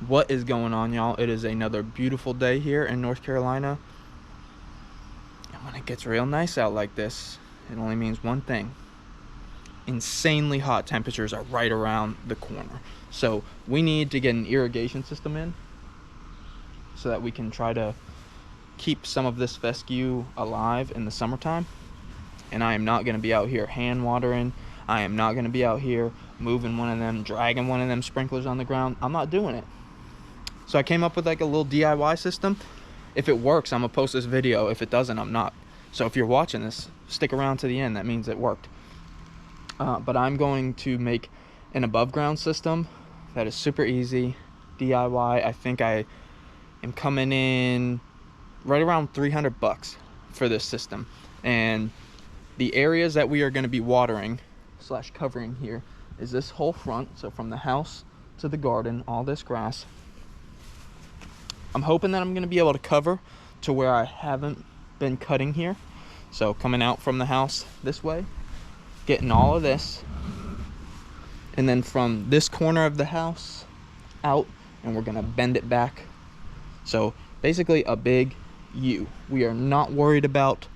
What is going on, y'all? It is another beautiful day here in North Carolina. And when it gets real nice out like this, it only means one thing. Insanely hot temperatures are right around the corner. So we need to get an irrigation system in so that we can try to keep some of this fescue alive in the summertime. And I am not going to be out here hand watering. I am not going to be out here moving one of them, dragging one of them sprinklers on the ground. I'm not doing it. So I came up with like a little DIY system. If it works, I'm gonna post this video. If it doesn't, I'm not. So if you're watching this, stick around to the end. That means it worked. But I'm going to make an above ground system that is super easy, DIY. I think I am coming in right around $300 for this system. And the areas that we are gonna be watering / covering here is this whole front. So from the house to the garden, all this grass. I'm hoping that I'm going to be able to cover to where I haven't been cutting here. So coming out from the house this way, getting all of this, and then from this corner of the house out, and we're going to bend it back. So basically a big U. We are not worried about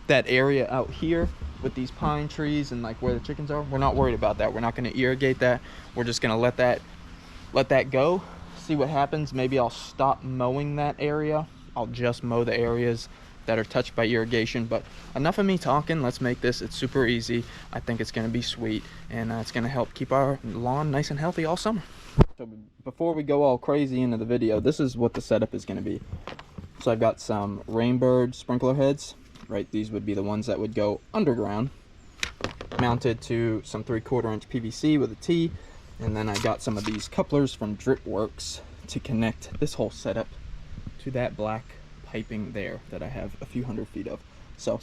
that area out here with these pine trees and like where the chickens are. We're not worried about that. We're not going to irrigate that. We're just going to let that go. See what happens. Maybe I'll stop mowing that area. I'll just mow the areas that are touched by irrigation. But enough of me talking. Let's make this. It's super easy. I think it's going to be sweet, and it's going to help keep our lawn nice and healthy all summer. So before we go all crazy into the video, this is what the setup is going to be. So I've got some Rainbird sprinkler heads, right? These would be the ones that would go underground, mounted to some 3/4 inch PVC with a T. And then I got some of these couplers from Dripworks to connect this whole setup to that black piping there that I have a few hundred feet of. So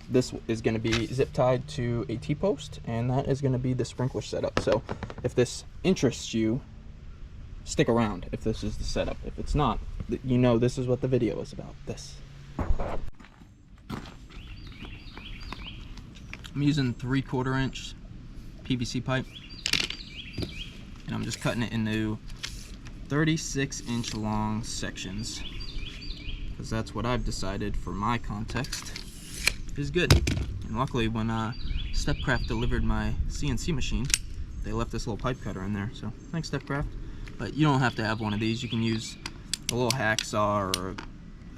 this is going to be zip tied to a T-post, and that is going to be the sprinkler setup. So if this interests you, stick around if this is the setup. If it's not, you know this is what the video is about. This. I'm using 3/4 inch PVC pipe. And I'm just cutting it into 36-inch long sections, because that's what I've decided for my context is good. And luckily, when Stepcraft delivered my CNC machine, they left this little pipe cutter in there. So thanks, Stepcraft. But you don't have to have one of these. You can use a little hacksaw or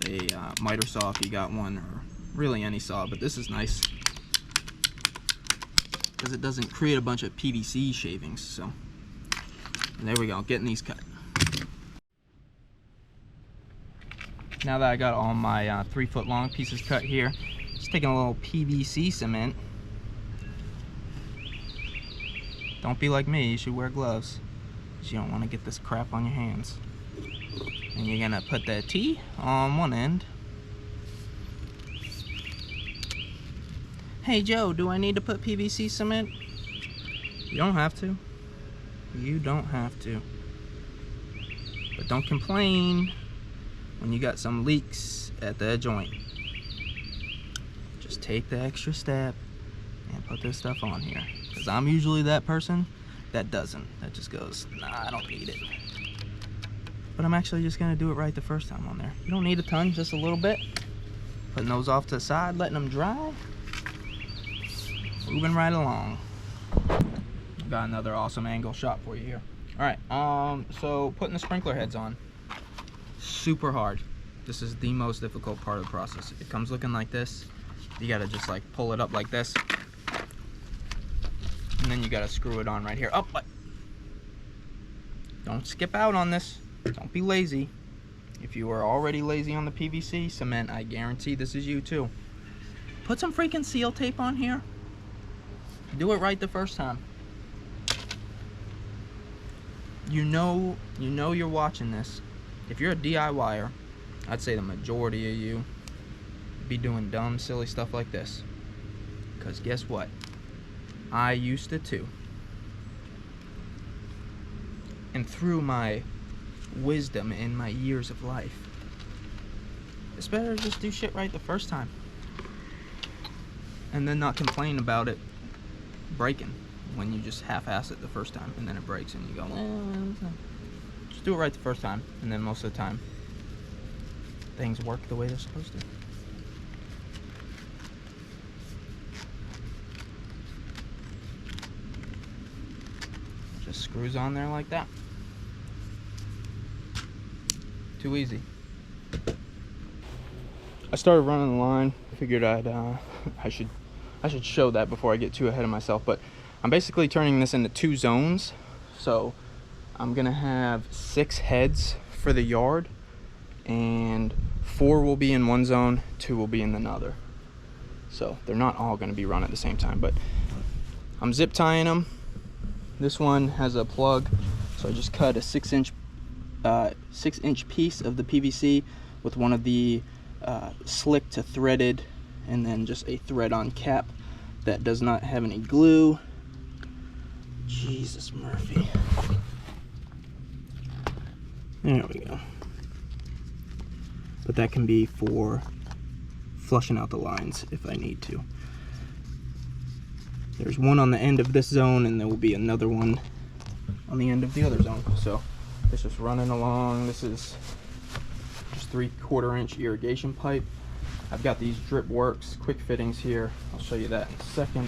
a miter saw if you got one, or really any saw. But this is nice because it doesn't create a bunch of PVC shavings. So. And there we go, getting these cut. Now that I got all my 3-foot long pieces cut here, just taking a little PVC cement. Don't be like me, you should wear gloves, because you don't want to get this crap on your hands. And you're gonna put that T on one end. Hey Joe, do I need to put PVC cement? You don't have to. You don't have to. But don't complain when you got some leaks at the joint. Just take the extra step and put this stuff on here. Because I'm usually that person that doesn't. That just goes, nah, I don't need it. But I'm actually just going to do it right the first time on there. You don't need a ton, just a little bit. Putting those off to the side, letting them dry. Moving right along. Got another awesome angle shot for you here. All right, so putting the sprinkler heads on, super hard. This is the most difficult part of the process. It comes looking like this. You gotta just like pull it up like this, and then you gotta screw it on right here. Oh, don't skip out on this. Don't be lazy. If you are already lazy on the PVC cement, I guarantee this is you too. Put some freaking seal tape on here. Do it right the first time. You know you're watching this. If you're a DIYer, I'd say the majority of you be doing dumb, silly stuff like this. Because guess what? I used to too. And through my wisdom in my years of life, it's better to just do shit right the first time. And then not complain about it breaking when you just half-ass it the first time and then it breaks and you go, just Just do it right the first time, and then most of the time, things work the way they're supposed to. Just screws on there like that. Too easy. I started running the line. Figured I should show that before I get too ahead of myself. But I'm basically turning this into 2 zones. So I'm gonna have 6 heads for the yard, and 4 will be in one zone, 2 will be in another. So they're not all gonna be run at the same time, but I'm zip tying them. This one has a plug, so I just cut a 6-inch piece of the PVC with one of the slick to threaded, and then just a thread-on cap that does not have any glue. Jesus, Murphy. There we go. But that can be for flushing out the lines if I need to. There's one on the end of this zone, and there will be another one on the end of the other zone. So it's just running along. This is just 3/4 inch irrigation pipe. I've got these Drip Works quick fittings here. I'll show you that in a second.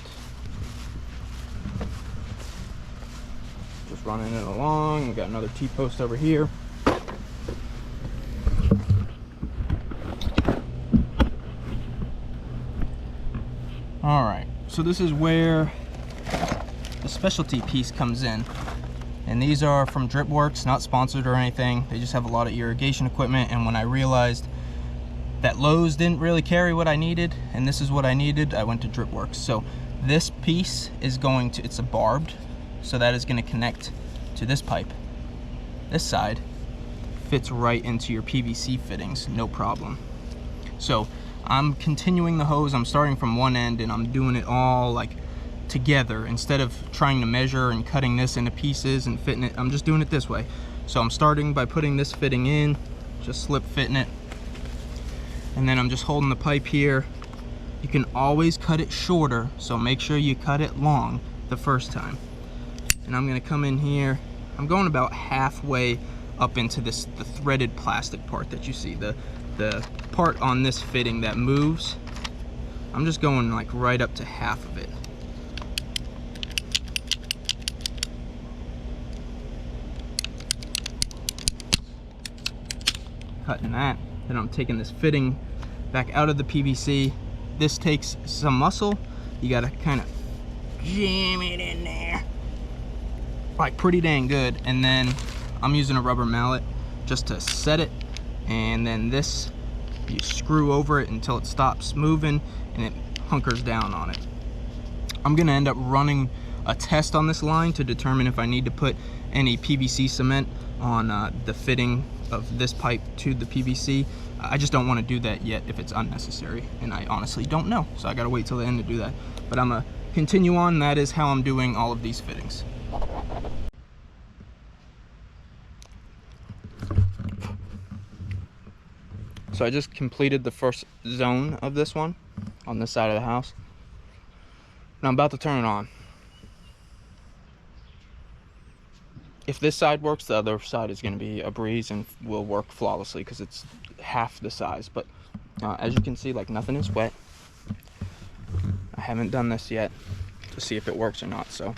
Just running it along. We've got another T-post over here. Alright, so this is where the specialty piece comes in. And these are from Drip Works, not sponsored or anything. They just have a lot of irrigation equipment, and when I realized that Lowe's didn't really carry what I needed, and this is what I needed, I went to Drip Works. So this piece is going to, it's a barbed, so that is going to connect to this pipe. This side fits right into your PVC fittings, no problem. So I'm continuing the hose. I'm starting from one end and I'm doing it all like together instead of trying to measure and cutting this into pieces and fitting it. I'm just doing it this way. So I'm starting by putting this fitting in, just slip fitting it, and then I'm just holding the pipe here. You can always cut it shorter, so make sure you cut it long the first time. And I'm gonna come in here. I'm going about halfway up into this, the threaded plastic part that you see, the part on this fitting that moves. I'm just going like right up to half of it. Cutting that. Then I'm taking this fitting back out of the PVC. This takes some muscle. You gotta kind of jam it in there, like pretty dang good. And then I'm using a rubber mallet just to set it. And then this, you screw over it until it stops moving and it hunkers down on it. I'm gonna end up running a test on this line to determine if I need to put any PVC cement on the fitting of this pipe to the PVC. I just don't want to do that yet if it's unnecessary, and I honestly don't know, so I gotta wait till the end to do that. But I'm gonna continue on. That is how I'm doing all of these fittings. So I just completed the first zone of this one on this side of the house. Now I'm about to turn it on. If this side works, the other side is going to be a breeze and will work flawlessly because it's half the size. But as you can see, like, nothing is wet. I haven't done this yet to see if it works or not. So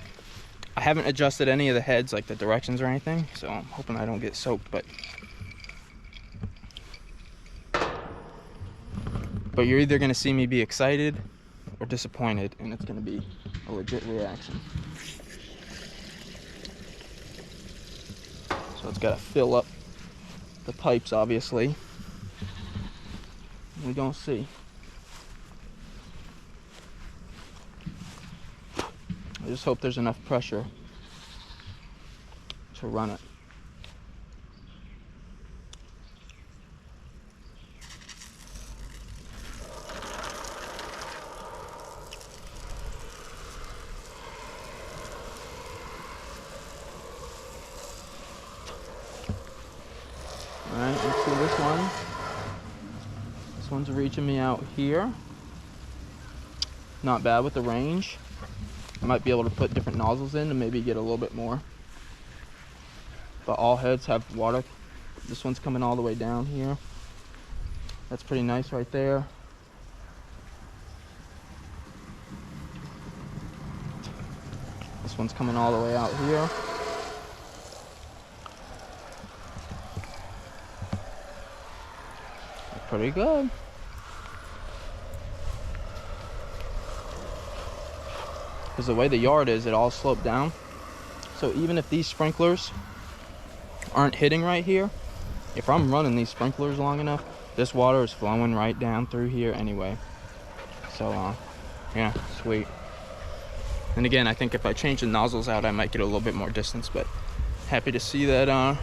I haven't adjusted any of the heads, like the directions or anything. So I'm hoping I don't get soaked. But you're either going to see me be excited or disappointed, and it's going to be a legit reaction. So it's got to fill up the pipes, obviously. We're going to see. I just hope there's enough pressure to run it. Alright, let's see this one. This one's reaching me out here. Not bad with the range. I might be able to put different nozzles in to maybe get a little bit more. but all heads have water. This one's coming all the way down here. That's pretty nice right there. This one's coming all the way out here. Pretty good. Because the way the yard is, it all sloped down. So even if these sprinklers aren't hitting right here, if I'm running these sprinklers long enough, this water is flowing right down through here anyway. So yeah, sweet. And again, I think if I change the nozzles out, I might get a little bit more distance, but happy to see that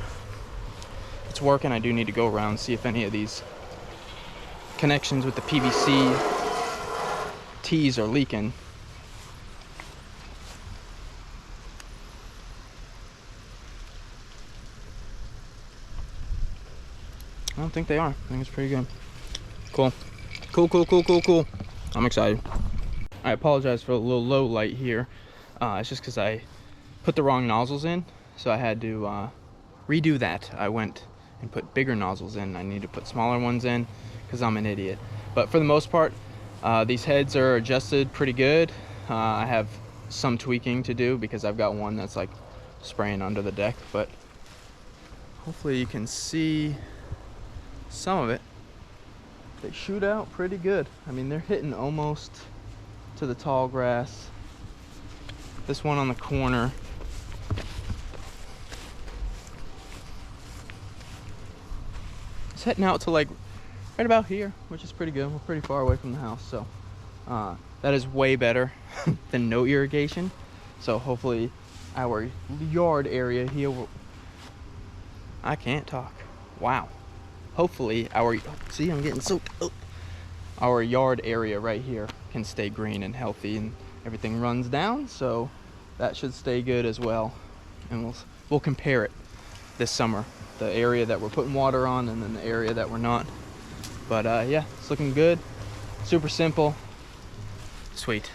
it's working. I do need to go around and see if any of these connections with the PVC T's are leaking. I don't think they are. I think it's pretty good. Cool. Cool. I'm excited. I apologize for a little low light here. It's just because I put the wrong nozzles in, so I had to redo that. I went and put bigger nozzles in. I need to put smaller ones in because I'm an idiot. But for the most part, these heads are adjusted pretty good. I have some tweaking to do because I've got one that's like spraying under the deck, but hopefully you can see some of it. They shoot out pretty good. I mean, they're hitting almost to the tall grass. This one on the corner, it's heading out to like right about here, which is pretty good. We're pretty far away from the house, so that is way better than no irrigation. So hopefully our yard area here will... I can't talk. Wow. Hopefully our... See, I'm getting soaked. Oh. Our yard area right here can stay green and healthy, and everything runs down, so that should stay good as well. And we'll compare it this summer, the area that we're putting water on and then the area that we're not. But yeah, it's looking good. Super simple. Sweet.